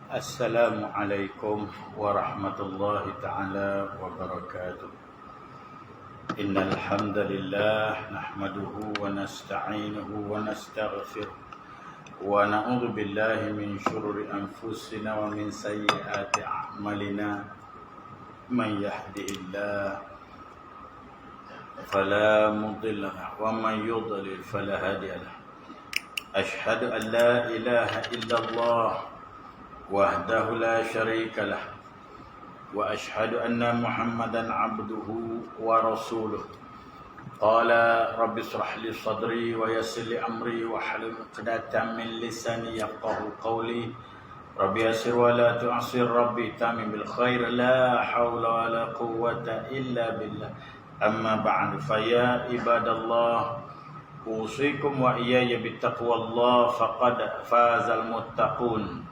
Assalamualaikum warahmatullahi ta'ala wabarakatuh. Innal hamdalillah nahmaduhu wa nasta'inuhu wa nastaghfiruh wa na'udzu billahi min shururi anfusina wa min sayyiati a'malina. Man yahdihillahu fala mudilla lahu wa man yudlil fala hadiya lahu. Ashhadu an la ilaha illallah wahdahu la syarika lah wa ashhadu anna Muhammadan abduhu wa rasuluh. Qala rabbi israh li sadri wa yassir li amri wa hlul 'uqdatam min lisani yafqahu qawli. Rabbi yassir wa la tu'sir, rabbi tamim bil khair, la hawla wa la quwwata illa billah. Amma ba'du, fa ya ibadallah, usikum wa iyaya bittaqwallah faqad fazal muttaqun.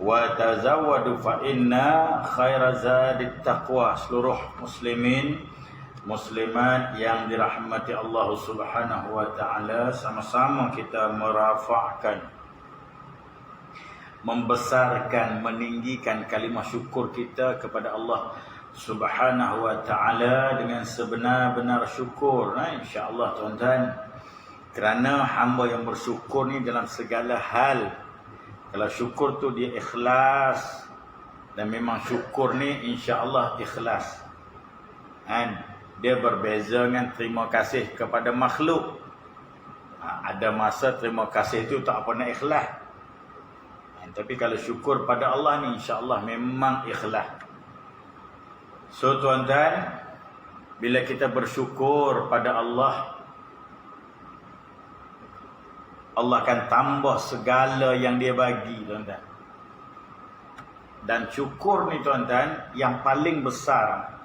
Wa tazawwadu fa inna khaira zadit taqwa. Seluruh muslimin muslimat yang dirahmati Allah Subhanahu wa taala, sama-sama kita merafa'kan, membesarkan, meninggikan kalimah syukur kita kepada Allah Subhanahu wa taala dengan sebenar-benar syukur. Insya-Allah tuan-tuan, kerana hamba yang bersyukur ni dalam segala hal, kalau syukur tu dia ikhlas, dan memang syukur ni insya-Allah ikhlas. Dia berbeza dengan terima kasih kepada makhluk. Ada masa terima kasih tu tak apa nak ikhlas. Tapi kalau syukur pada Allah ni insya-Allah memang ikhlas. So tuan-tuan, bila kita bersyukur pada Allah, Allah akan tambah segala yang dia bagi, tuan-tuan. Dan syukur ni tuan-tuan, yang paling besar,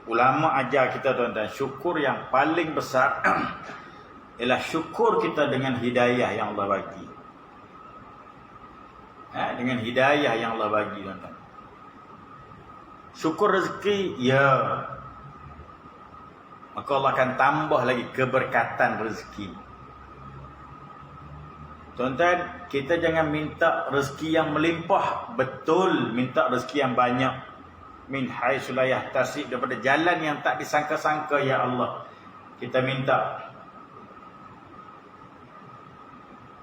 ulama ajar kita tuan-tuan, syukur yang paling besar ialah syukur kita dengan hidayah yang Allah bagi. Dengan hidayah yang Allah bagi, tuan-tuan. Syukur rezeki, ya, maka Allah akan tambah lagi keberkatan rezeki. Tuan-tuan, kita jangan minta rezeki yang melimpah. Betul, minta rezeki yang banyak. Min haitsu la yahtasib, daripada jalan yang tak disangka-sangka, ya Allah, kita minta.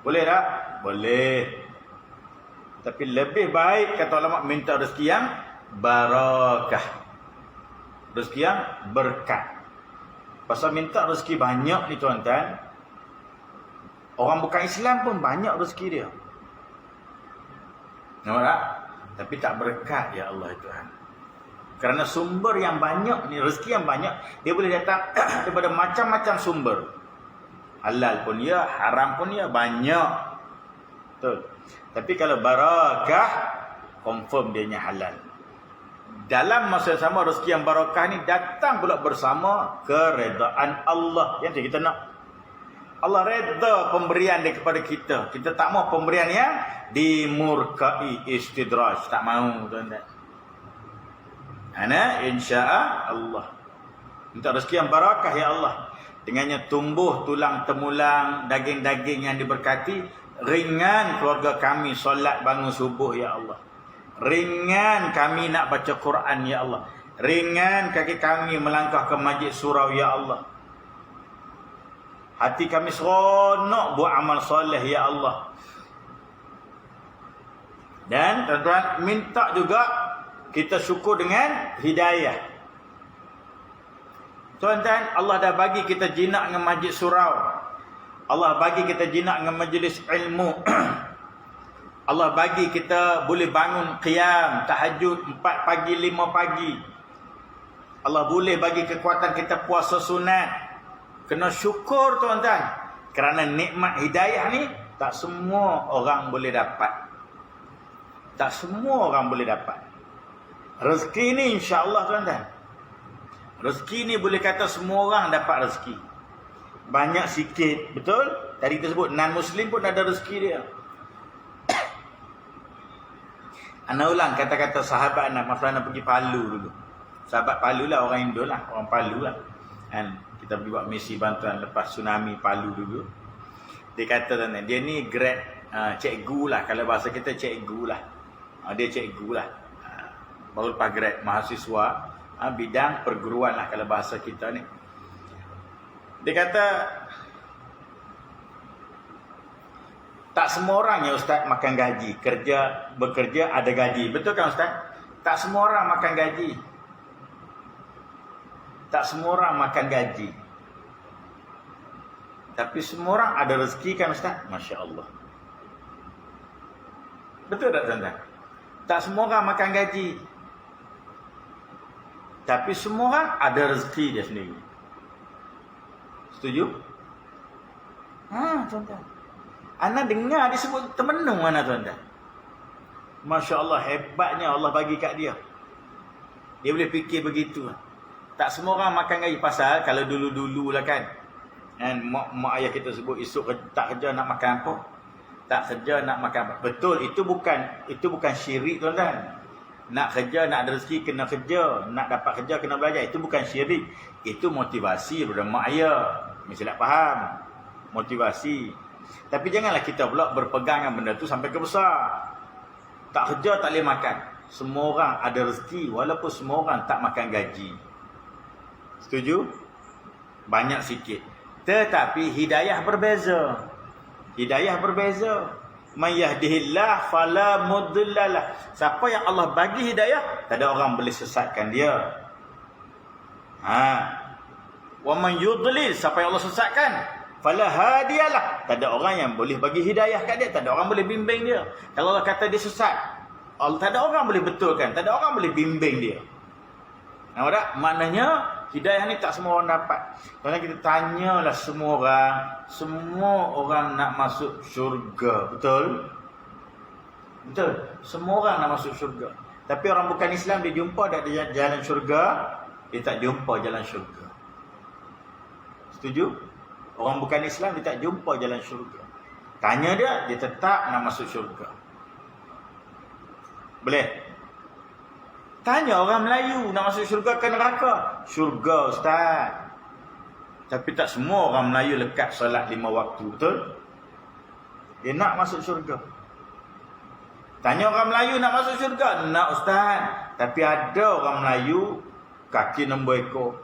Boleh tak? Boleh. Tapi lebih baik, kata ulama, minta rezeki yang barakah, rezeki yang berkat. Pasal minta rezeki banyak ni tuan-tuan, orang bukan Islam pun banyak rezeki dia. Nampak tak? Tapi tak berkat, ya Allah Tuhan. Kerana sumber yang banyak ni, rezeki yang banyak, dia boleh datang daripada macam-macam sumber. Halal pun ya, haram pun ya, banyak. Betul. Tapi kalau barakah, confirm dianya halal. Dalam masa yang sama, rezeki yang barakah ni datang pula bersama keredaan Allah. Yang kita nak, Allah redha pemberian dia kepada kita. Kita tak mau pemberian yang dimurkai, istidraj. Tak mau, tuan-tuan. Insya-Allah. Minta rezeki yang barakah, ya Allah. Dengannya tumbuh tulang temulang, daging-daging yang diberkati. Ringan keluarga kami solat bangun subuh, ya Allah. Ringan kami nak baca Quran, ya Allah. Ringan kaki kami melangkah ke masjid surau, ya Allah. Hati kami seronok buat amal soleh, ya Allah. Dan tuan-tuan, minta juga kita syukur dengan hidayah. Tuan-tuan, Allah dah bagi kita jinak dengan masjid surau. Allah bagi kita jinak dengan majlis ilmu. Allah bagi kita boleh bangun qiyam, tahajud 4 pagi, 5 pagi. Allah boleh bagi kekuatan kita puasa sunat. Kena syukur, tuan-tuan. Kerana nikmat hidayah ni tak semua orang boleh dapat. Tak semua orang boleh dapat. Rezeki ni insya-Allah, tuan-tuan. Rezeki ni boleh kata semua orang dapat rezeki. Banyak sikit, betul? Tadi kita sebut non-Muslim pun ada rezeki dia. Ana ulang kata-kata sahabat anak masa nak pergi Palu dulu. Sahabat Palu lah, orang Indo lah, orang Palu lah. Kan kita pergi buat misi bantuan lepas tsunami Palu dulu. Dia kata dia ni grade cikgu lah. Kalau bahasa kita cikgu lah. Dia cikgu lah. Baru lepas grad mahasiswa. Bidang perguruan lah kalau bahasa kita ni. Dia kata, tak semua orang ya Ustaz makan gaji. Bekerja ada gaji. Betul kan Ustaz? Tak semua orang makan gaji. Tak semua orang makan gaji. Tapi semua orang ada rezeki kan Ustaz? Masya Allah. Betul tak tuan-tuan? Tak semua orang makan gaji. Tapi semua orang ada rezeki dia sendiri. Setuju? Tuan-tuan. Ana dengar dia sebut termenung mana tuan-tuan. Masya Allah, hebatnya Allah bagi kat dia. Dia boleh fikir begitu. Tak semua orang makan gaji. Pasal kalau dulu-dulu lah kan. Mak ayah kita sebut esok tak kerja nak makan apa? Tak kerja nak makan apa? Betul, itu bukan syirik tuan-tuan. Nak kerja, nak ada rezeki kena kerja, nak dapat kerja kena belajar. Itu bukan syirik. Itu motivasi daripada mak ayah. Mesti nak faham. Motivasi. Tapi janganlah kita pula berpegang dengan benda tu sampai ke besar. Tak kerja tak boleh makan. Semua orang ada rezeki walaupun semua orang tak makan gaji. Setuju? Banyak sikit. Tetapi hidayah berbeza. Hidayah berbeza. May yahdihillah fala mudhillalah. Siapa yang Allah bagi hidayah, tak ada orang boleh sesatkan dia. Wa man yudlil, siapa yang Allah sesatkan, fala hadiyalah. Tak ada orang yang boleh bagi hidayah kat dia, tak ada orang boleh bimbing dia. Kalau Allah kata dia sesat, Allah tak ada orang boleh betulkan, tak ada orang boleh bimbing dia. Nampak tak? Maknanya hidayah ni tak semua orang dapat. Kalau kita tanyalah semua orang nak masuk syurga. Betul? Betul. Semua orang nak masuk syurga. Tapi orang bukan Islam, dia jumpa tak jalan syurga, dia tak jumpa jalan syurga. Setuju? Orang bukan Islam, dia tak jumpa jalan syurga. Tanya dia tetap nak masuk syurga. Boleh? Tanya orang Melayu nak masuk syurga ke neraka? Syurga Ustaz. Tapi tak semua orang Melayu lekat solat 5 waktu. Betul? Dia nak masuk syurga. Tanya orang Melayu nak masuk syurga? Nak Ustaz. Tapi ada orang Melayu kaki 6 ekor.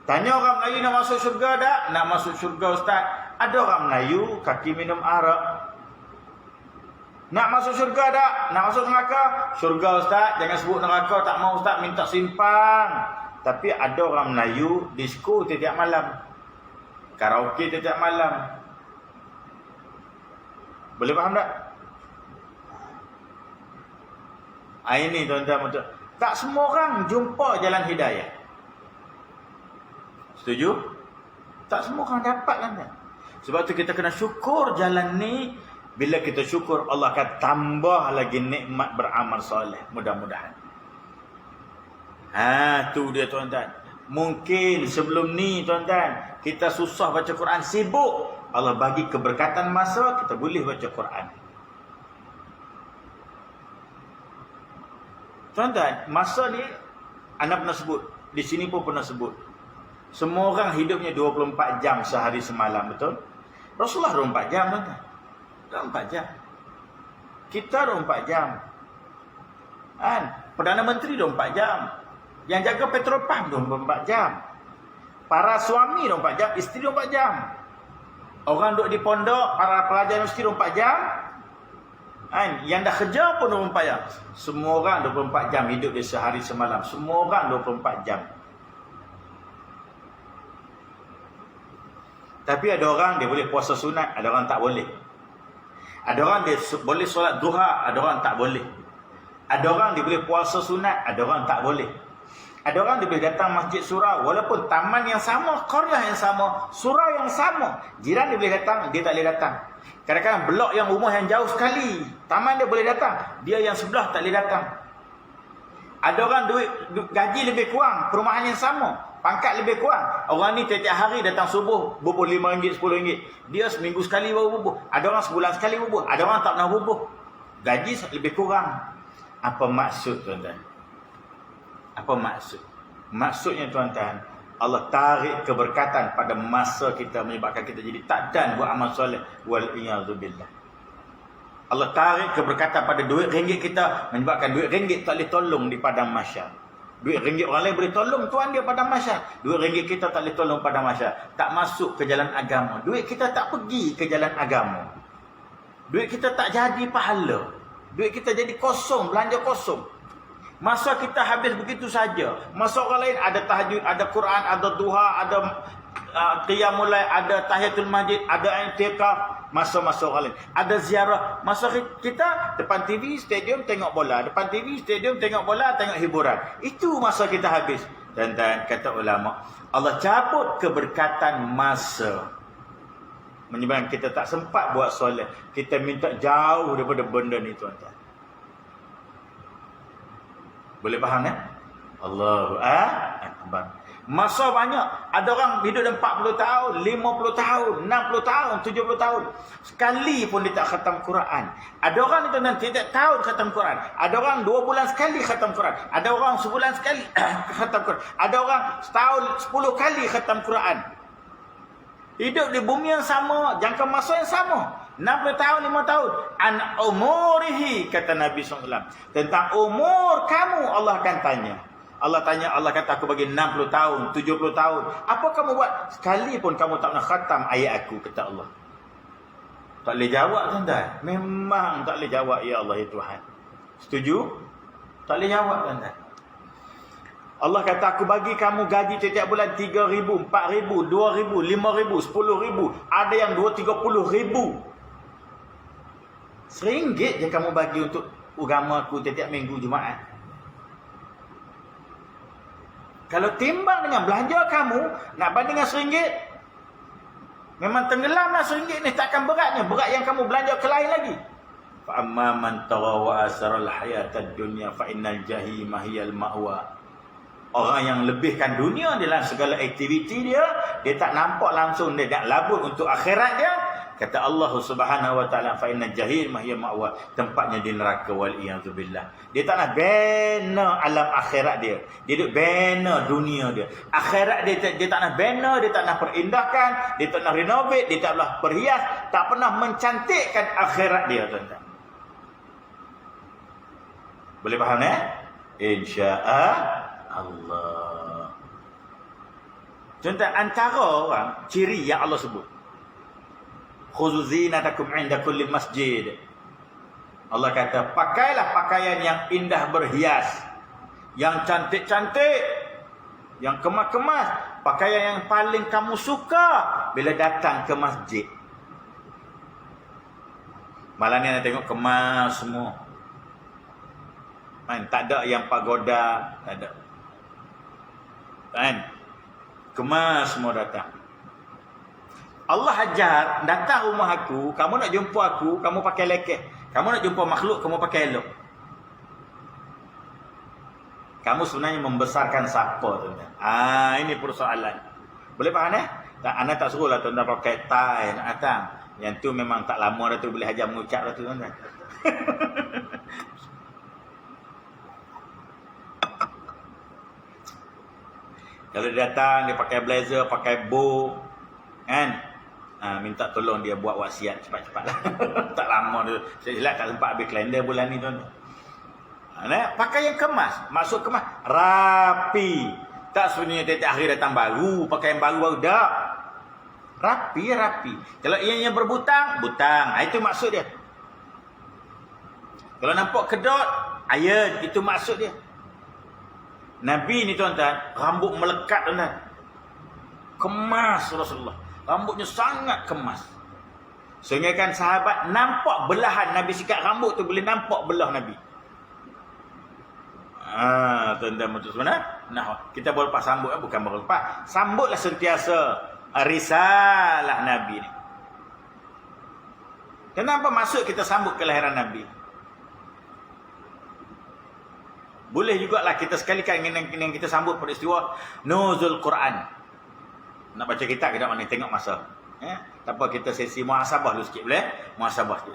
Tanya orang Melayu nak masuk syurga tak? Nak masuk syurga Ustaz. Ada orang Melayu kaki minum arak. Nak masuk syurga tak? Nak masuk neraka? Syurga Ustaz, jangan sebut neraka, tak mau Ustaz, minta simpang. Tapi ada orang Melayu disko setiap malam, karaoke setiap malam. Boleh faham tak? Ini tuan-tuan betul. Tak semua orang jumpa jalan hidayah. Setuju? Tak semua orang dapat kan? Sebab tu kita kena syukur jalan ni. Bila kita syukur, Allah akan tambah lagi nikmat beramal soleh. Mudah-mudahan. Tu dia tuan-tuan. Mungkin sebelum ni tuan-tuan, kita susah baca Quran, sibuk. Allah bagi keberkatan masa, kita boleh baca Quran. Tuan-tuan, masa ni, anda pernah sebut. Di sini pun pernah sebut. Semua orang hidupnya 24 jam sehari semalam, betul? Rasulullah 24 jam tuan-tuan. 24 jam. Kita 24 jam. Perdana Menteri 24 jam. Yang jaga petrol pump 24 jam. Para suami 24 jam, isteri 24 jam. Orang duduk di pondok, para pelajar universiti 24 jam. Yang dah kerja pun 24 jam. Semua orang 24 jam hidup di sehari semalam. Semua orang 24 jam. Tapi ada orang dia boleh puasa sunat, ada orang tak boleh. Ada orang dia boleh solat duha, ada orang tak boleh. Ada orang dia boleh puasa sunat, ada orang tak boleh. Ada orang dia boleh datang masjid surau, walaupun taman yang sama, qaryah yang sama, surau yang sama. Jiran dia boleh datang, dia tak boleh datang. Kadang-kadang blok yang rumah yang jauh sekali, taman dia boleh datang, dia yang sebelah tak boleh datang. Ada orang duit gaji lebih kurang, perumahan yang sama, pangkat lebih kurang. Orang ni tiap-tiap hari datang subuh, bubuh RM5, RM10. Dia seminggu sekali baru bubuh. Ada orang sebulan sekali bubuh. Ada orang tak pernah bubuh. Gaji lebih kurang. Apa maksud tuan-tuan? Apa maksud? Maksudnya tuan-tuan, Allah tarik keberkatan pada masa kita, menyebabkan kita jadi tak dan buat amal soleh. Wal-iyadzubillah. Allah tarik keberkatan pada duit ringgit kita, menyebabkan duit ringgit tak boleh tolong di padang mahsyar. Duit ringgit orang lain boleh tolong tuan dia padang mahsyar. Duit ringgit kita tak boleh tolong padang mahsyar. Tak masuk ke jalan agama. Duit kita tak pergi ke jalan agama. Duit kita tak jadi pahala. Duit kita jadi kosong, belanja kosong. Masa kita habis begitu saja. Masa orang lain ada tahajud, ada Quran, ada duha, ada qiyamul lail, ada tahiyatul masjid, ada i'tikaf. Masa-masa orang lain ada ziarah. Masa kita depan TV stadium tengok bola, depan TV stadium tengok bola, tengok hiburan. Itu masa kita habis. Dan kata ulama, Allah cabut keberkatan masa, menyebabkan kita tak sempat buat solat. Kita minta jauh daripada benda ni, tuan-tuan. Boleh faham ya? Allahu akbar. Masa banyak. Ada orang hidup dah 40 tahun, 50 tahun, 60 tahun, 70 tahun. Sekali pun dia tak khatam Quran. Ada orang itu nanti tidak tahun khatam Quran. Ada orang 2 bulan sekali khatam Quran. Ada orang sebulan sekali khatam Quran. Ada orang setahun 10 kali khatam Quran. Hidup di bumi yang sama, jangka masa yang sama. 60 tahun, 5 tahun. An umurihi, kata Nabi SAW. Tentang umur kamu Allah akan tanya. Allah tanya, Allah kata aku bagi 60 tahun, 70 tahun. Apa kamu buat? Sekali pun kamu tak pernah khatam ayat aku, kata Allah. Tak boleh jawab, tuan-tuan. Memang tak boleh jawab, ya Allah, ya Tuhan. Setuju? Tak boleh jawab, tuan-tuan. Allah kata aku bagi kamu gaji setiap bulan 3,000, 4,000, 2,000, 5,000, 10,000. Ada yang 20-30,000. RM1 je kamu bagi untuk agama aku setiap minggu Jumaat. Kalau timbang dengan belanja kamu, nak banding dengan RM1, memang tenggelamlah RM1 ni, takkan beratnya. Berat yang kamu belanja ke lain lagi. Fa amma man tagha wa asara al-hayatad dunya fa innal jahima hiyal ma'wa. Orang yang lebihkan dunia dalam segala aktiviti dia, dia tak nampak langsung dia nak labur untuk akhirat dia. Kata Allah Subhanahu wa taala, fa inna jahim hiya ma'wa, tempatnya di neraka, wal iyadzubillah. Dia tak nak bina alam akhirat dia. Dia duk bina dunia dia. Akhirat dia tak nak bina, dia tak nak perindahkan, dia tak nak renovate, dia tak pernah perhias, tak pernah mencantikkan akhirat dia, tuan-tuan. Boleh faham insya-Allah. Contoh antara orang ciri yang Allah sebut, khuzu zinatakum 'inda kulli masjid. Allah kata, pakailah pakaian yang indah berhias, yang cantik-cantik, yang kemas-kemas, pakaian yang paling kamu suka bila datang ke masjid. Malam ni nak tengok kemas semua. Tak ada yang pagoda, tak ada. Kan? Kemas semua datang. Allah ajar, datang rumah aku, kamu nak jumpa aku, kamu pakai lekeh. Kamu nak jumpa makhluk, kamu pakai elok. Kamu sebenarnya membesarkan siapa, tuan-tuan? Ini persoalan. Boleh faham tak? Anda tak suruh lah tuan-tuan pakai tie nak datang. Yang tu memang tak lama dah tu, boleh ajar mengucap dah tu, tuan-tuan. Kalau dia datang, dia pakai blazer, pakai bow, kan? Minta tolong dia buat wasiat cepat-cepat lah. Tak lama tu. Saya silap tak sempat habis kalender bulan ni, tuan. Pakai yang kemas. Masuk kemas. Rapi. Tak sebenarnya tiap hari datang baru. Pakai yang baru-baru. Tak. Rapi. Kalau yang berbutang, butang. Itu maksud dia. Kalau nampak kedot, iron. Itu maksud dia. Nabi ni, tuan-tuan, rambut melekat, tuan-tuan. Kemas Rasulullah. Rambutnya sangat kemas. Sehingga kan sahabat nampak belahan Nabi sikat rambut tu, boleh nampak belah Nabi. Tuan-tuan betul sebenarnya. Nah, kita boleh lepas sambut, bukan baru lepas. Sambutlah sentiasa risalah Nabi ni. Kenapa masuk kita sambut kelahiran Nabi? Boleh jugalah kita sekalikan dengan kita sambut peristiwa nuzul Quran. Nak baca kitab kita mana tengok masa. Tak apa, kita sesi muhasabah dulu sikit, boleh? Muhasabah sikit.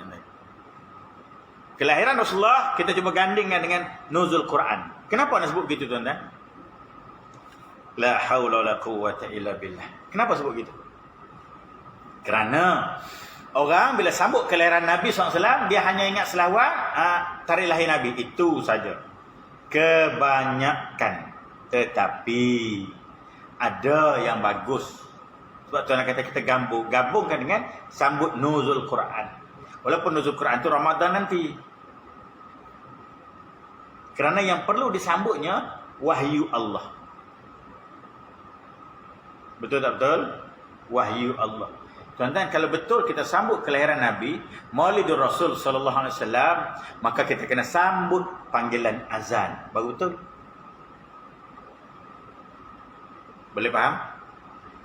Kelahiran Rasulullah kita cuba gandingkan dengan nuzul Quran. Kenapa nak sebut begitu, tuan-tuan? La haula wala quwwata illa billah. Kenapa sebut gitu? Kerana orang bila sambut kelahiran Nabi SAW, dia hanya ingat selawat tarikh lahir Nabi. Itu saja. Kebanyakan. Tetapi ada yang bagus. Sebab Tuhan kata kita gabungkan dengan sambut nuzul Quran. Walaupun nuzul Quran itu Ramadan nanti. Kerana yang perlu disambutnya wahyu Allah. Betul tak betul? Wahyu Allah. Tuan-tuan, kalau betul kita sambut kelahiran Nabi, Maulidur Rasul sallallahu alaihi wasallam, maka kita kena sambut panggilan azan. Baru betul? Boleh faham?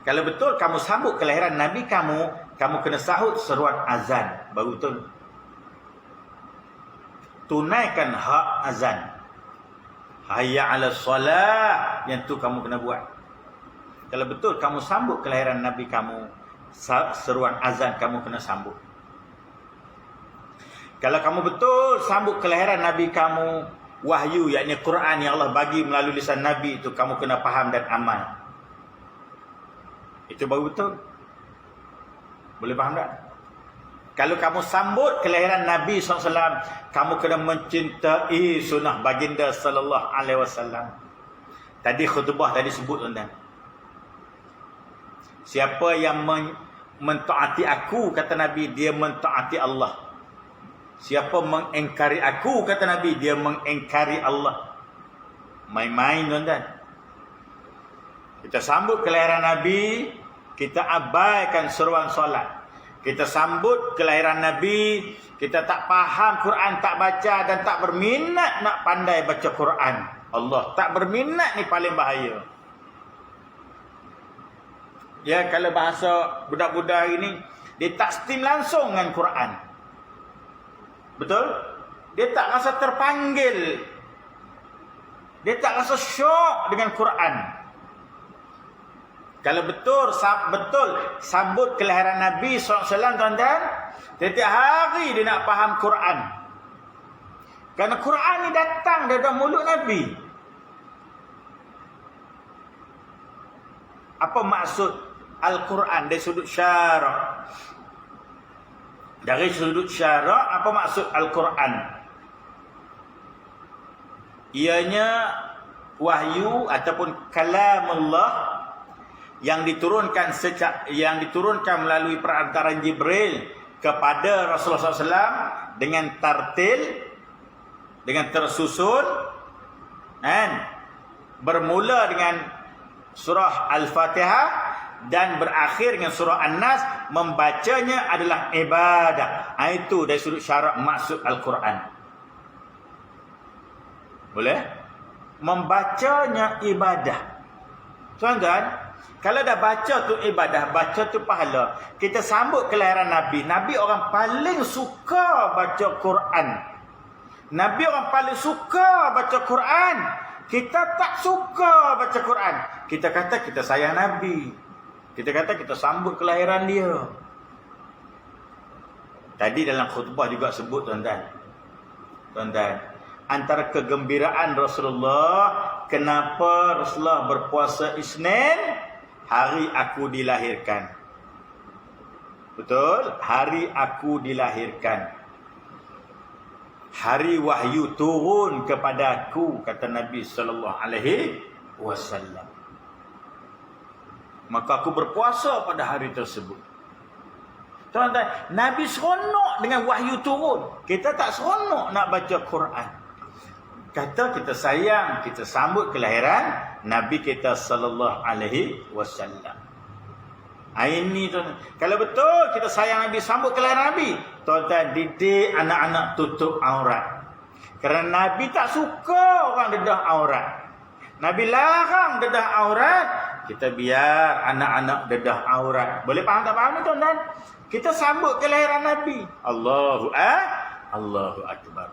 Kalau betul kamu sambut kelahiran Nabi kamu kena sahut seruan azan. Baru betul? Tunaikan hak azan. Hayya 'alas solah, yang tu kamu kena buat. Kalau betul kamu sambut kelahiran Nabi kamu, seruan azan kamu kena sambut. Kalau kamu betul sambut kelahiran Nabi kamu, wahyu yakni Quran yang Allah bagi melalui lisan Nabi itu kamu kena faham dan amal. Itu baru betul. Boleh faham tak? Kalau kamu sambut kelahiran Nabi SAW, kamu kena mencintai sunnah baginda sallallahu alaihi wasallam. Tadi khutbah tadi sebut tuan-tuan. Siapa yang mentaati aku, kata Nabi, dia mentaati Allah. Siapa mengingkari aku, kata Nabi, dia mengingkari Allah. Main-main tuan-tuan. Kita sambut kelahiran Nabi, kita abaikan seruan solat. Kita sambut kelahiran Nabi, kita tak faham Quran, tak baca dan tak berminat nak pandai baca Quran. Allah, tak berminat ni paling bahaya. Ya, kalau bahasa budak-budak hari ni, dia tak steam langsung dengan Quran. Betul? Dia tak rasa terpanggil. Dia tak rasa syok dengan Quran. Kalau betul sambut kelahiran Nabi SAW, tuan-tuan, setiap hari dia nak faham Quran. Kerana Quran ni datang dari mulut Nabi. Apa maksud Al-Quran dari sudut syarak? Dari sudut syarak, apa maksud Al-Quran? Ianya wahyu ataupun kalamullah yang diturunkan melalui perantaraan Jibril kepada Rasulullah SAW dengan tartil, dengan tersusun, dan bermula dengan surah Al-Fatihah dan berakhir dengan surah An-Nas. Membacanya adalah ibadah. Itu dari sudut syarak maksud Al-Quran. Boleh? Membacanya ibadah. Tuan-tuan, kalau dah baca tu ibadah, baca tu pahala. Kita sambut kelahiran Nabi. Nabi orang paling suka baca Quran. Nabi orang paling suka baca Quran. Kita tak suka baca Quran. Kita kata kita sayang Nabi. Kita kata kita sambut kelahiran dia. Tadi dalam khutbah juga sebut, tuan-tuan. Tuan-tuan, antara kegembiraan Rasulullah, kenapa Rasulullah berpuasa Isnin? Hari aku dilahirkan. Betul? Hari aku dilahirkan. Hari wahyu turun kepada aku, kata Nabi sallallahu alaihi wasallam. Maka aku berpuasa pada hari tersebut. Tuan-tuan, Nabi seronok dengan wahyu turun. Kita tak seronok nak baca Quran. Kata kita sayang, kita sambut kelahiran Nabi kita sallallahu alaihi wasallam. Ini tuan, kalau betul kita sayang Nabi, sambut kelahiran Nabi, tuan-tuan, didik anak-anak tutup aurat. Kerana Nabi tak suka orang dedah aurat. Nabi larang dedah aurat. Kita biar anak-anak dedah aurat. Boleh faham tak faham ni, tuan-tuan? Kita sambut kelahiran Nabi. Allahu Akbar.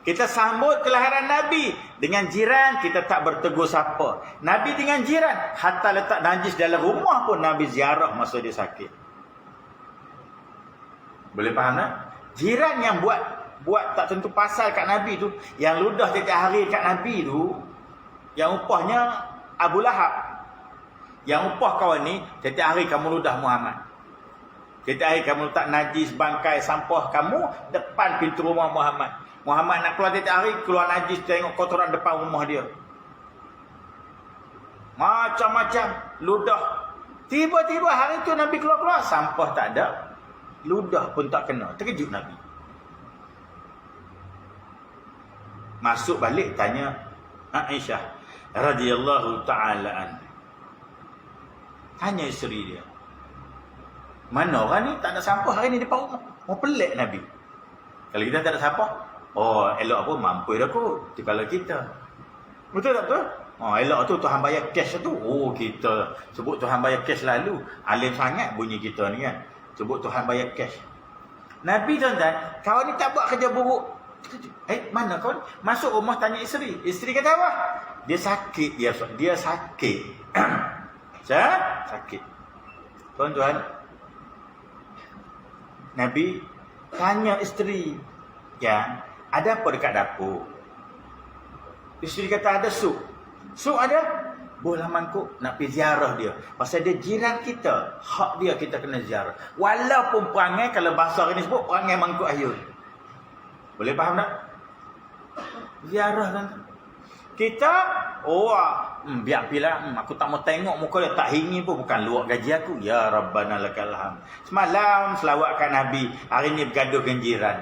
Kita sambut kelahiran Nabi. Dengan jiran kita tak bertegur sapa. Nabi dengan jiran, hatta letak najis dalam rumah pun Nabi ziarah masa dia sakit. Boleh faham tak? Jiran yang buat tak tentu pasal kat Nabi tu, yang ludah setiap hari kat Nabi tu, Yang upahnya Abu Lahab. Yang upah kawan ni, setiap hari kamu ludah Muhammad. Setiap hari kamu letak najis, bangkai, sampah kamu depan pintu rumah Muhammad. Muhammad nak keluar setiap hari, keluar najis, tengok kotoran depan rumah dia. Macam-macam ludah. Tiba-tiba hari tu Nabi keluar-keluar, sampah tak ada, ludah pun tak kena. Terkejut Nabi. Masuk balik tanya Aisyah radhiyallahu taala anha. Tanya isteri dia, mana orang ni tak ada sampah hari ni depan rumah? Oh, pelik Nabi. Kalau kita tak ada sampah, oh elok apa mampu dah kot. Itu kalau kita. Betul tak betul? Oh, elok tu Tuhan bayar cash tu. Oh, kita sebut Tuhan bayar cash lalu. Alim sangat bunyi kita ni kan. Sebut Tuhan bayar cash. Nabi tuan-tuan, kawan ni tak buat kerja buruk. Mana kawan? Masuk rumah tanya isteri. Isteri kata apa? Dia sakit. Dia sakit. Sakit. Tuan-tuan, Nabi tanya isteri, ya, ada apa dekat dapur? Isteri kata ada sup. Sup ada? Bolah mangkuk nak pergi ziarah dia. Pasal dia jiran kita. Hak dia kita kena ziarah. Walaupun perangai, kalau bahasa hari ni sebut, perangai mangkuk ayun. Boleh faham tak? Ziarah kan. Kita, biar pilih, aku tak mau tengok muka dia, tak ingin pun, bukan luar gaji aku. Ya Rabbana lakal hamd. Semalam selawatkan Nabi, hari ni bergaduh dengan jiran.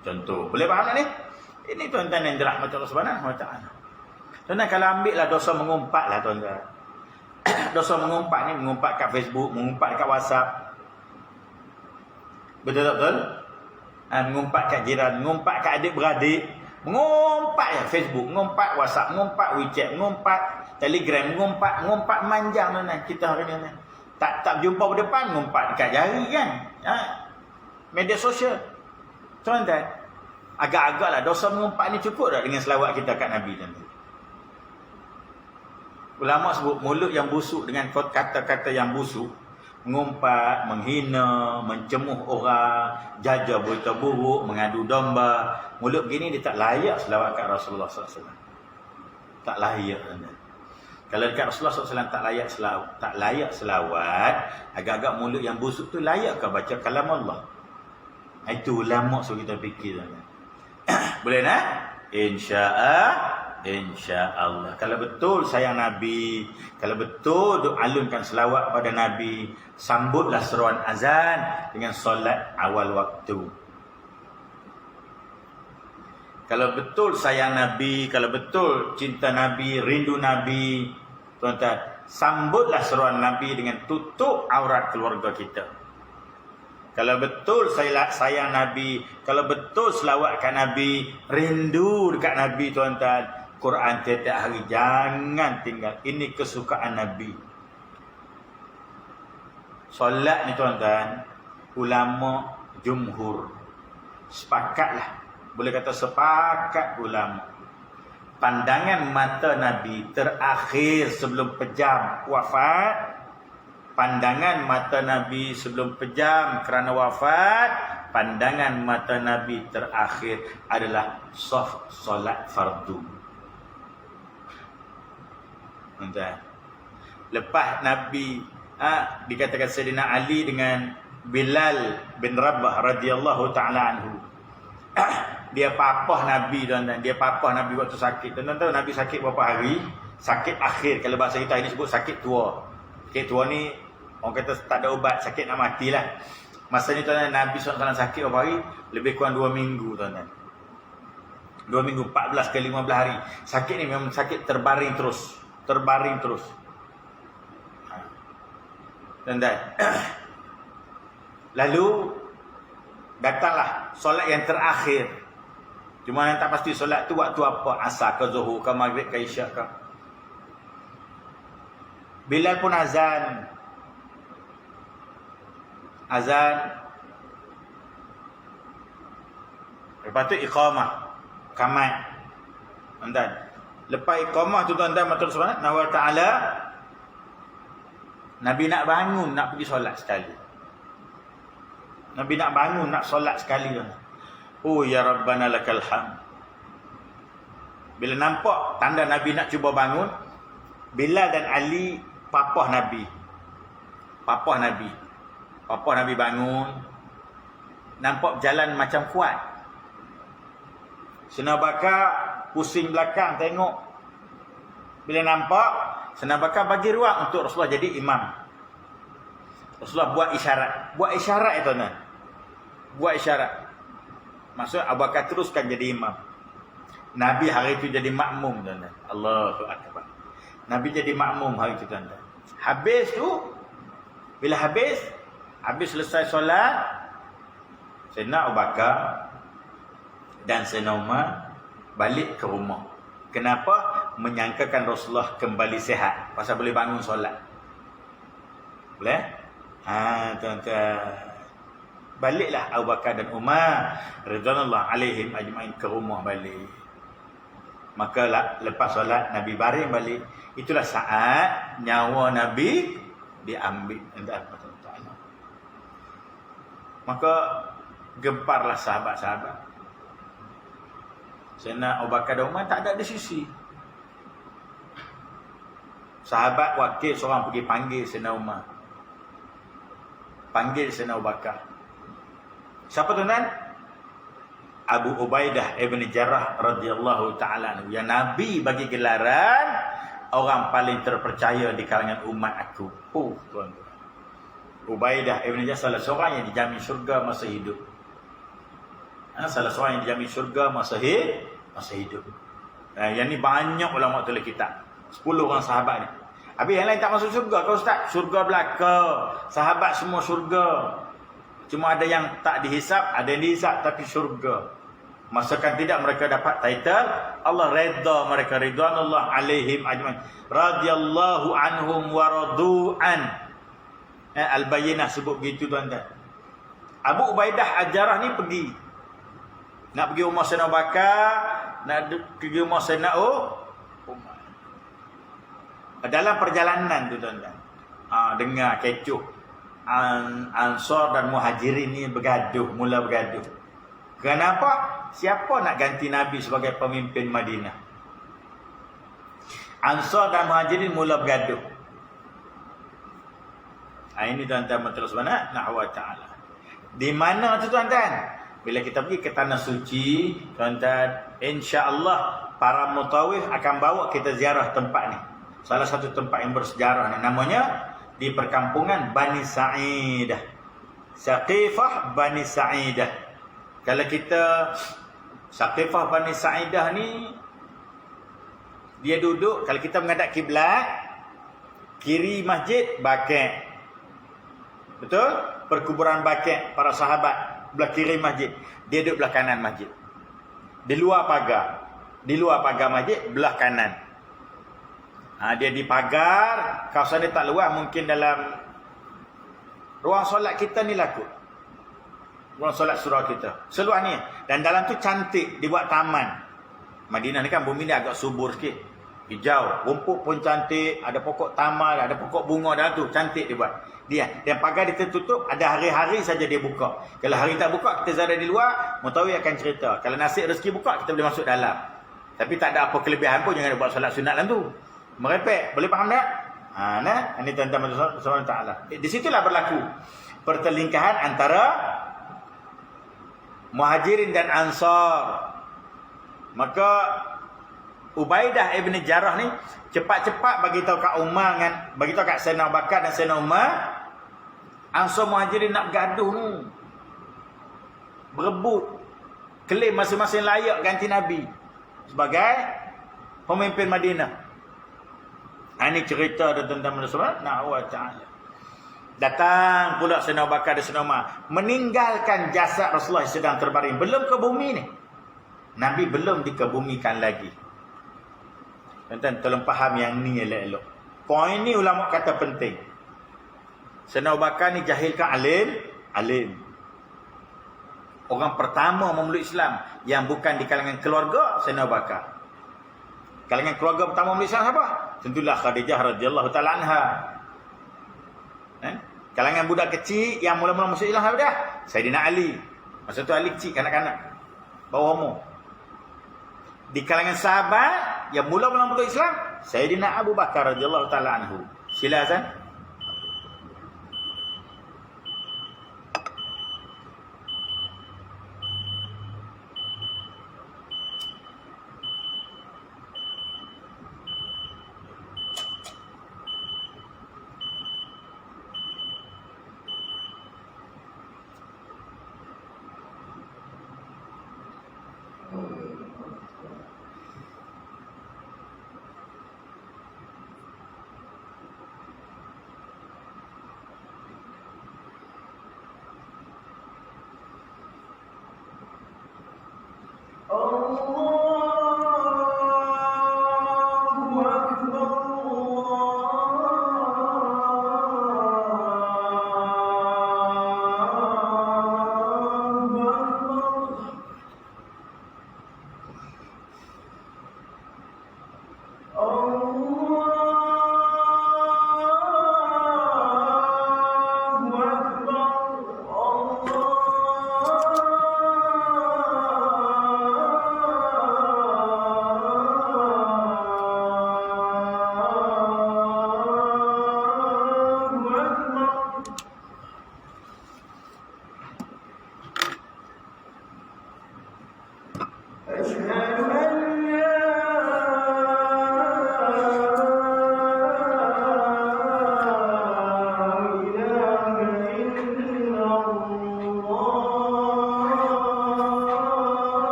Contoh, boleh faham tak ni? Ini tuan-tuan yang dirahmati Allah Subhanahu wa taala. Tuan-tuan, kalau ambil lah dosa mengumpat lah tuan-tuan. Dosa mengumpat ni, mengumpat kat Facebook, mengumpat kat WhatsApp. Betul tak betul? Mengumpat kat jiran, mengumpat kat adik-beradik. Mengumpat ya Facebook, mengumpat WhatsApp, mengumpat WeChat, mengumpat Telegram, mengumpat manjang tuan-tuan. Kita hari ni tak jumpa berdepan, mengumpat dekat jari kan. Media sosial. Tuan-tuan, agak-agaklah dosa mengumpat ni cukup tak dengan selawat kita kat Nabi tuan-tuan? Ulama sebut mulut yang busuk dengan kata-kata yang busuk, mengumpat, menghina, mencemuh orang, jaja berita buruk, mengadu domba. Mulut begini dia tak layak selawat kat Rasulullah SAW. Tak layak. Kalau dekat Rasulullah SAW tak layak selawat, agak-agak mulut yang busuk tu layak ke baca kalam Allah? Itu ulama suruh kita fikir. Boleh nak? InsyaAllah. Kalau betul sayang Nabi, kalau betul alunkan selawat pada Nabi, sambutlah seruan azan dengan solat awal waktu. Kalau betul sayang Nabi, kalau betul cinta Nabi, rindu Nabi, tuan-tuan, sambutlah seruan Nabi dengan tutup aurat keluarga kita. Kalau betul sayang Nabi, kalau betul selawatkan Nabi, rindu dekat Nabi tuan-tuan, Quran setiap hari jangan tinggal. Ini kesukaan Nabi. Solat ni tuan-tuan, ulama jumhur sepakatlah. Boleh kata sepakat ulama. Pandangan mata Nabi terakhir sebelum pejam wafat. Pandangan mata Nabi sebelum pejam kerana wafat. Pandangan mata Nabi terakhir adalah solat fardu. Tuan-tuan, lepas Nabi dikatakan Sayyidina Ali dengan Bilal bin Rabah radhiyallahu taala anhu, dia papah Nabi tuan-tuan. Dia papah Nabi waktu sakit. Tuan-tuan tahu Nabi sakit berapa hari? Sakit akhir. Kalau bahasa kita ini sebut sakit tua. Sakit tua ni orang kata tak ada ubat, sakit nak matilah. Masa ni tuan-tuan, Nabi SAW sakit berapa hari? Lebih kurang 2 minggu tuan-tuan. 2 minggu, 14 ke 15 hari. Sakit ni memang sakit terbaring terus. Tuan-tuan, lalu datanglah solat yang terakhir. Cuma yang tak pasti solat tu waktu apa? Asar ke Zuhur ke Maghrib ke Isyak ke? Bilal pun azan. Lepas tu iqamah, qamat. Tuan-tuan, lepas iqamah tu tuan-tuan, matur subhanahu wa ta'ala, Nabi nak bangun nak pergi solat sekali. Nabi nak bangun nak solat sekali tuan. Oh ya Rabbana lakal hamd. Bila nampak tanda Nabi nak cuba bangun, Bilal dan Ali papah Nabi. Papah Nabi bangun. Nampak jalan macam kuat. Sayyidina Bakar pusing belakang tengok. Bila nampak, Sayyidina Bakar bagi ruang untuk Rasulullah jadi imam. Rasulullah buat isyarat. Buat isyarat itu tuan. Buat isyarat. Maksud Abu Bakar teruskan jadi imam. Nabi hari itu jadi makmum tuan. Allahu Akbar. Nabi jadi makmum hari itu tuan. Habis tu, bila habis selesai solat, Sayyidina Abu Bakar dan Sayyidina Umar balik ke rumah. Kenapa? Menyangkakan Rasulullah kembali sihat. Pasal boleh bangun solat. Boleh? Tuan-tuan. Baliklah Abu Bakar dan Umar radhiyallahu alaihim ajmain ke rumah balik. Maka lepas solat Nabi baring balik. Itulah saat nyawa Nabi diambil oleh Allah Taala. Maka gemparlah sahabat-sahabat. Sayyidina Abu Bakar dan Umar tak ada di sisi. Sahabat wakil seorang pergi panggil Sayyidina Umar. Panggil Sayyidina Abu Bakar. Siapa tuan-tuan? Abu Ubaidah ibn Jarrah radhiyallahu taala. Yang Nabi bagi gelaran orang paling terpercaya di kalangan umat aku. Tuan-tuan. Ubaidah ibn Jarrah salah seorang yang dijamin syurga masa hidup. Salah seorang yang dijamin syurga masa hidup. Yang ni banyak ulama tulis kitab. 10 orang sahabat ni. Habis yang lain tak masuk syurga ke ustaz? Syurga belaka. Sahabat semua syurga. Cuma ada yang tak dihisap, ada yang dihisap tapi syurga. Masakan tidak mereka dapat title Allah redha mereka, ridwanullah alaihim ajmain. Radhiyallahu anhum wa radu'an. Al-Bayyinah sebut begitu tuan-tuan. Abu Ubaidah Al-Jarrah ni pergi. Nak pergi rumah Sayyidina Bakar, nak pergi rumah Sayyidina Umar. Dalam perjalanan tu tuan-tuan. Dengar kecoh. Ansar dan Muhajirin ni mula bergaduh. Kenapa? Siapa nak ganti Nabi sebagai pemimpin Madinah? Ansar dan Muhajirin mula bergaduh. Ini tuan-tuan terus mana? Nahwa ta'ala. Di mana tu tuan-tuan? Bila kita pergi ke Tanah Suci, tuan-tuan, insya-Allah para mutawif akan bawa kita ziarah tempat ni. Salah satu tempat yang bersejarah ni namanya di perkampungan Bani Sa'idah. Saqifah Bani Sa'idah. Kalau kita Saqifah Bani Sa'idah ni, dia duduk, kalau kita menghadap kiblat, kiri masjid Baqi'. Betul? Perkuburan Baqi' para sahabat belah kiri masjid. Dia duduk belah kanan masjid. Di luar pagar masjid belah kanan. Dia di pagar, kawasan dia tak luas, mungkin dalam ruang solat kita ni lah kot. Ruang solat surau kita. Seluas ni. Dan dalam tu cantik, dibuat taman. Madinah ni kan bumi ni agak subur sikit. Hijau, rumput pun cantik, ada pokok tamal, ada pokok bunga dalam tu, cantik dibuat. Dan pagar dia tertutup, ada hari-hari saja dia buka. Kalau hari tak buka, kita ziarah di luar, mutawif akan cerita. Kalau nasib rezeki buka, kita boleh masuk dalam. Tapi tak ada apa kelebihan pun, jangan buat solat sunat dalam tu. Merepek, boleh faham tak? Ini tuan-tuan subhanahu wa ta'ala. Di situlah berlaku pertelingkahan antara Muhajirin dan Ansar. Maka Ubaidah ibn Jarrah ni cepat-cepat bagi tahu kat Umar dengan bagi tahu kat Sayyidina Abu Bakar dan Sayyidina Umar, Ansar Muhajirin nak bergaduh ni. Berebut, klaim masing-masing layak ganti Nabi sebagai pemimpin Madinah. Ini cerita tentang Rasulullah Na'wa ta'ala. Datang pula Sayyidina Abu Bakar dan Sayyidina Umar meninggalkan jasad Rasulullah yang sedang terbaring. Belum ke bumi ni. Nabi belum dikebumikan lagi. Tuan-tuan tolong faham yang ni elok-elok. Poin ni ulama kata penting. Sayyidina Abu Bakar ni jahilkan alim. Orang pertama memeluk Islam yang bukan di kalangan keluarga Sayyidina Abu Bakar. Kalangan keluarga pertama memeluk Islam siapa? Tentulah Khadijah radhiyallahu taala anha. Kalangan budak kecil yang mula-mula masuk Islam siapa dia? Sayyidina Ali. Masa tu Ali kecil, kanak-kanak. Bawah umur. Di kalangan sahabat yang mula meluk Islam, Sayyidina Abu Bakar radhiyallahu taala anhu. Sila azan.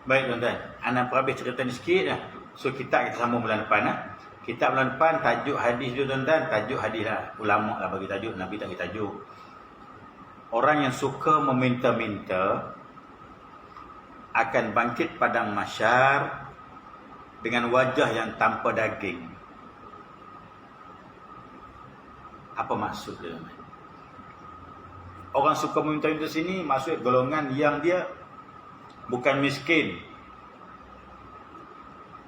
Baik tuan-tuan, ana perhabis cerita ni sikit lah. So kita sambung bulan depan lah. Kita bulan depan tajuk hadis dulu tuan-tuan. Tajuk hadis lah. Ulama lah bagi tajuk, Nabi tak bagi tajuk. Orang yang suka meminta-minta akan bangkit padang mahsyar dengan wajah yang tanpa daging. Apa maksud dia? Orang suka meminta-minta sini maksud golongan yang dia bukan miskin,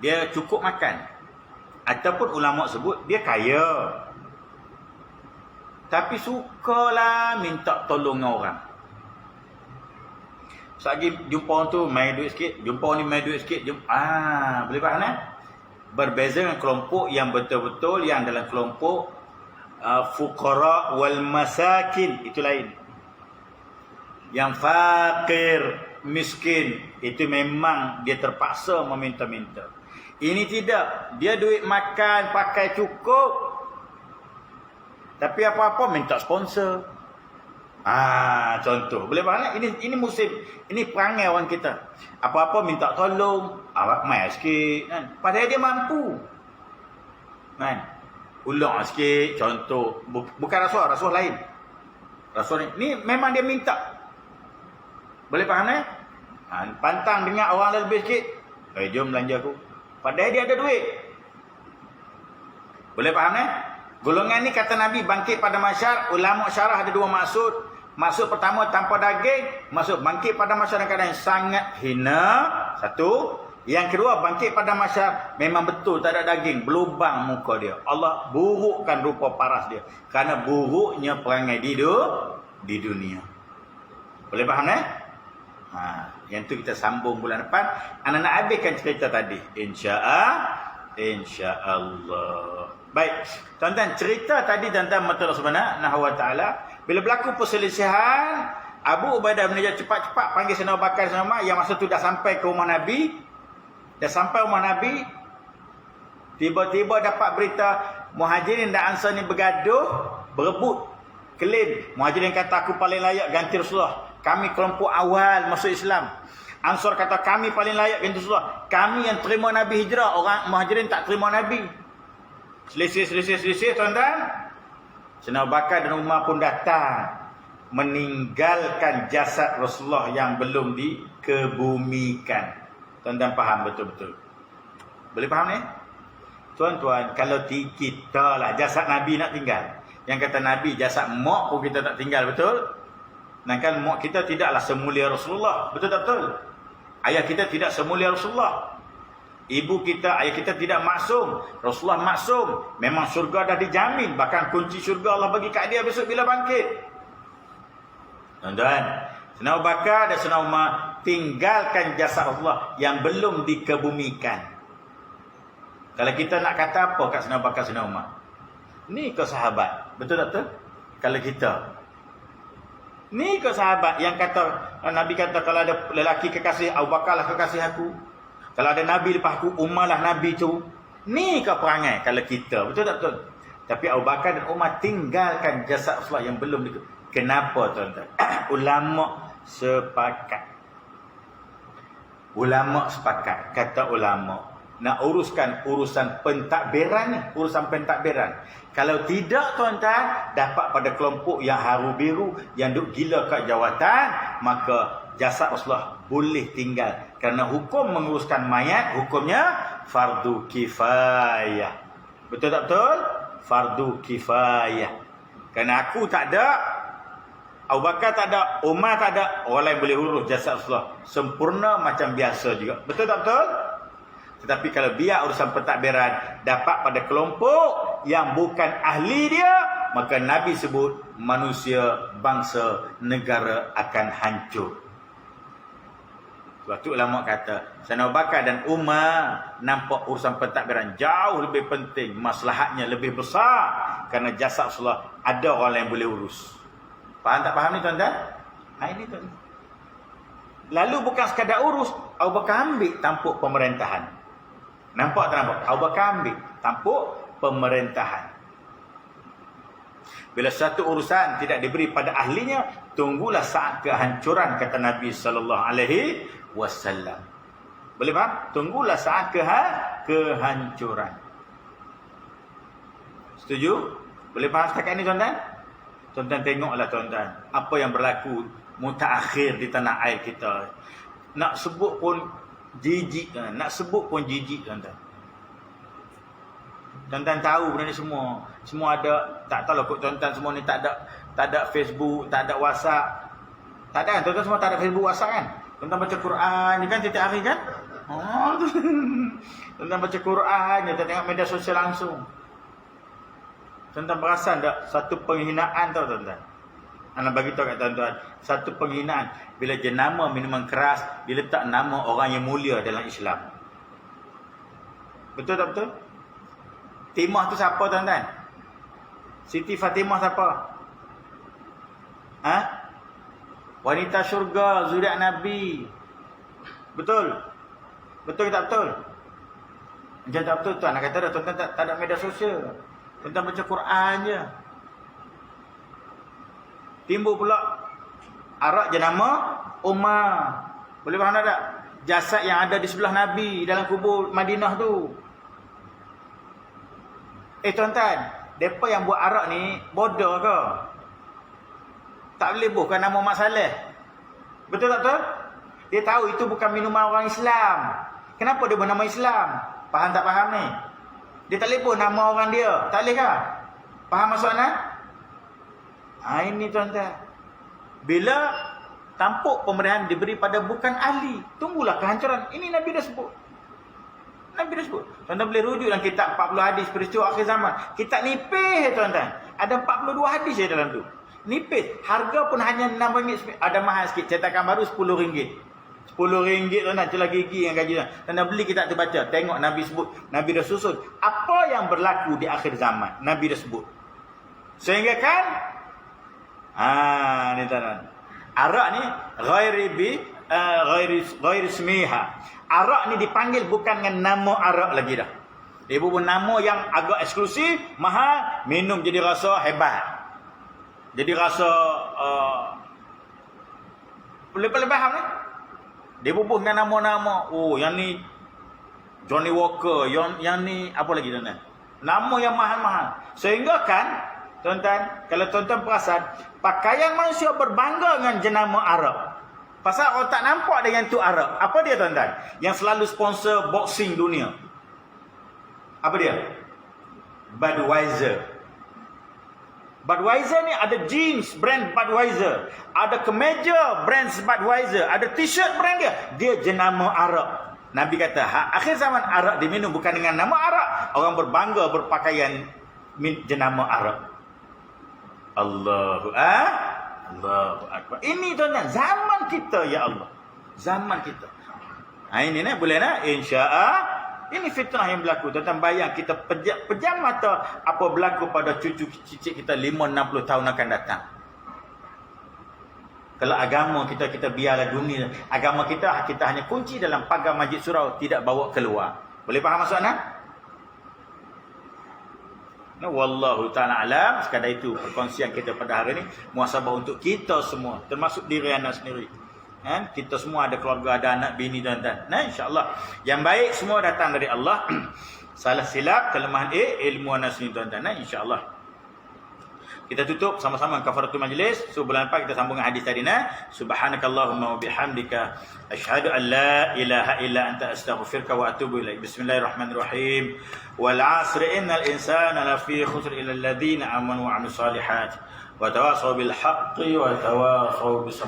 dia cukup makan. Ataupun ulama sebut dia kaya, tapi sukalah minta tolong orang. Selagi jumpa orang tu main duit sikit, jumpa orang ni main duit sikit, boleh faham kan? Berbeza dengan kelompok yang betul-betul yang dalam kelompok fuqara wal masakin, itu lain. Yang fakir, miskin, itu memang dia terpaksa meminta-minta. Ini tidak, dia duit makan pakai cukup, tapi apa-apa minta sponsor. Contoh, boleh faham? Ini musim, ini perangai orang kita. Apa-apa minta tolong, awak mai sikit kan. Padahal dia mampu. Kan? Ulang sikit, contoh, bukan rasuah lain. Rasuah ni memang dia minta. Boleh faham pantang dengar orang lebih sikit, jom belanja aku. Padahal dia ada duit. Boleh faham Golongan ni kata Nabi bangkit pada mahsyar, ulama syarah ada dua maksud. Maksud pertama tanpa daging, maksud bangkit pada mahsyar dalam keadaan sangat hina, satu. Yang kedua bangkit pada mahsyar memang betul tak ada daging, berlubang muka dia. Allah burukkan rupa paras dia kerana buruknya perangai di dunia. Boleh faham yang tu kita sambung bulan depan. Ana nak habiskan cerita tadi. Insya-Allah. Baik, tuan-tuan, cerita tadi tentang Allah Subhanahu wa taala bila berlaku perselisihan, Abu Ubaidah bin Jarrah cepat-cepat panggil Sayyidina Abu Bakar dan Umar yang masa tu dah sampai ke rumah Nabi. Dah sampai rumah Nabi, tiba-tiba dapat berita Muhajirin dan Ansar ni bergaduh, berebut klaim. Muhajirin kata aku paling layak ganti Rasulullah. Kami kelompok awal masuk Islam. Ansar kata kami paling layak ganti Rasulullah. Kami yang terima Nabi hijrah, orang Muhajirin tak terima Nabi. Selisih tuan-tuan. Sayyidina Abu Bakar dan Umar pun datang meninggalkan jasad Rasulullah yang belum dikebumikan. Tuan-tuan faham betul-betul. Boleh faham Tuan-tuan, kalau kita lah jasad Nabi nak tinggal. Yang kata Nabi jasad mak pun kita tak tinggal, betul? Sedangkan mak kita tidaklah semulia Rasulullah. Betul tak betul? Ayah kita tidak semulia Rasulullah. Ibu kita, ayah kita tidak maksum. Rasulullah maksum. Memang syurga dah dijamin. Bahkan kunci syurga Allah bagi kat dia besok bila bangkit. Tuan-tuan, Sayyidina Abu Bakar dan Sayyidina Umar tinggalkan jasad Rasulullah yang belum dikebumikan. Kalau kita nak kata apa kat Sayyidina Abu Bakar, Sayyidina Umar? Ni ke sahabat? Betul tak betul? Kalau kita ni ke sahabat yang kata, Nabi kata kalau ada lelaki kekasih, Abu Bakar lah kekasih aku. Kalau ada Nabi lepas aku, Umar lah Nabi tu. Ni ke perangai kalau kita? Betul tak betul? Tapi Abu Bakar dan Umar tinggalkan jasad Rasulullah yang belum Kenapa tuan-tuan? Ulama sepakat. Kata ulama, nak uruskan urusan pentadbiran ni, kalau tidak tuan-tuan, dapat pada kelompok yang haru biru, yang duk gila kat jawatan, maka jasad Rasulullah boleh tinggal. Kerana hukum menguruskan mayat, hukumnya fardu kifayah. Betul tak betul? Fardu kifayah. Kerana aku tak ada, Abu Bakar tak ada, Umar tak ada, orang lain boleh urus jasad Rasulullah sempurna macam biasa juga. Betul tak betul? Tetapi kalau biar urusan pentadbiran dapat pada kelompok yang bukan ahli dia, maka Nabi sebut manusia, bangsa, negara akan hancur. Sebab tu ulama kata Sayyidina Abu Bakar dan Umar nampak urusan pentadbiran jauh lebih penting, maslahatnya lebih besar, kerana jasad Rasulullah ada orang lain boleh urus. Faham tak faham ni tuan-tuan? Ini tuan-tuan. Lalu bukan sekadar urus, Abu Bakar ambil tampuk pemerintahan. Nampak tak nampak? Abu Bakar ambil tampuk pemerintahan. Bila satu urusan tidak diberi pada ahlinya, tunggulah saat kehancuran, kata Nabi sallallahu alaihi wasallam. Boleh faham? Tunggulah saat kehancuran. Setuju? Boleh faham setakat ni tuan-tuan? Tuan-tuan tengoklah tuan-tuan, apa yang berlaku mutaakhir di tanah air kita. Nak sebut pun jijik, tuan-tuan. Tuan-tuan tahu benda ni semua. Semua ada, tak tahulah kot tuan-tuan semua ni tak ada Facebook, tak ada WhatsApp. Tak ada kan? Tuan-tuan semua tak ada Facebook, WhatsApp kan? Tuan-tuan baca Quran ni kan setiap hari kan? Tuan-tuan baca Quran je, tak tengok media sosial langsung. Tuan-tuan perasan tak satu penghinaan tau tuan-tuan? Anak bagi tahu kat tuan-tuan, satu penghinaan bila jenama minuman keras diletak nama orang yang mulia dalam Islam. Betul tak betul? Timah tu siapa tuan-tuan? Siti Fatimah siapa? Ha? Wanita syurga, zuriat Nabi. Betul? Betul ke tak betul? Macam tak betul tuan, nak kata dah tuan-tuan tak ada media sosial. Tuan-tuan baca Quran je. Timbul pula arak jenama Umar. Boleh faham tak? Jasad yang ada di sebelah Nabi dalam kubur Madinah tu. Tuan-tuan, mereka yang buat arak ni bodoh ke? Tak boleh bukan nama Mak Saleh. Betul tak betul? Dia tahu itu bukan minuman orang Islam. Kenapa dia bernama Islam? Faham tak faham ni? Dia tak boleh nama orang dia. Tak boleh kah? Faham maksudnya? Ini tuan-tuan. Bila tampuk pemerintahan diberi pada bukan ahli, tunggulah kehancuran. Ini Nabi dah sebut. Tuan-tuan boleh rujuk dalam kitab 40 hadis peristiwa akhir zaman. Kitab nipis tuan-tuan. Ada 42 hadis je dalam tu. Nipis. Harga pun hanya RM6. Ada mahal sikit. Cetakan baru RM10. RM10 tuan-tuan. Celah gigi yang gaji tuan. Tuan-tuan beli kitab tu baca. Tengok Nabi sebut. Nabi dah susun. Apa yang berlaku di akhir zaman. Nabi dah sebut. Sehingga kan. Ni tuan-tuan. Arak ni. Ghairi smiha. Arak ni dipanggil bukan dengan nama arak lagi dah. Dia pun nama yang agak eksklusif, mahal, minum jadi rasa hebat. Jadi rasa boleh faham ni? Dia pun dengan nama-nama. Oh, yang ni Johnny Walker, yang ni apa lagi tuan-tuan? Nama yang mahal-mahal. Sehingga kan tuan-tuan, kalau tuan-tuan perasan, pakaian manusia berbangga dengan jenama arak. Pasal orang tak nampak dengan tu arak. Apa dia tuan-tuan? Yang selalu sponsor boxing dunia. Apa dia? Budweiser. Budweiser ni ada jeans brand Budweiser. Ada kemeja brand Budweiser. Ada t-shirt brand dia. Dia jenama arak. Nabi kata, akhir zaman arak diminum bukan dengan nama arak. Orang berbangga berpakaian jenama arak. Allahu Akbar. Ini tuan-tuan, zaman kita ya Allah. Zaman kita. Ini boleh nak? InsyaAllah. Ini fitnah yang berlaku. Tuan-tuan bayang kita pejam mata apa berlaku pada cucu cicit kita 5-60 tahun akan datang. Kalau agama kita biarlah dunia. Agama kita hanya kunci dalam pagar masjid surau, tidak bawa keluar. Boleh faham maksudnya? Wallahu ta'ala alam. Sekadar itu perkongsian kita pada hari ini. Muhasabah untuk kita semua, termasuk diri anak sendiri. Kita semua ada keluarga, ada anak, bini dan insya-Allah yang baik semua datang dari Allah. Salah silap, kelemahan ilmu anak sendiri tuan-tuan. Insya-Allah kita tutup sama-sama kafaratul majlis. So bulan depan kita sambung hadis tadi. Subhanakallahumma wa bihamdika asyhadu an la ilaha illa anta astaghfiruka wa atubu ilaik. Bismillahirrahmanirrahim. Wal 'asri innal insana lafi khusr illa alladhina amanu wa 'amilus solihat wa tawassaw bil haqqi wa tawassaw bis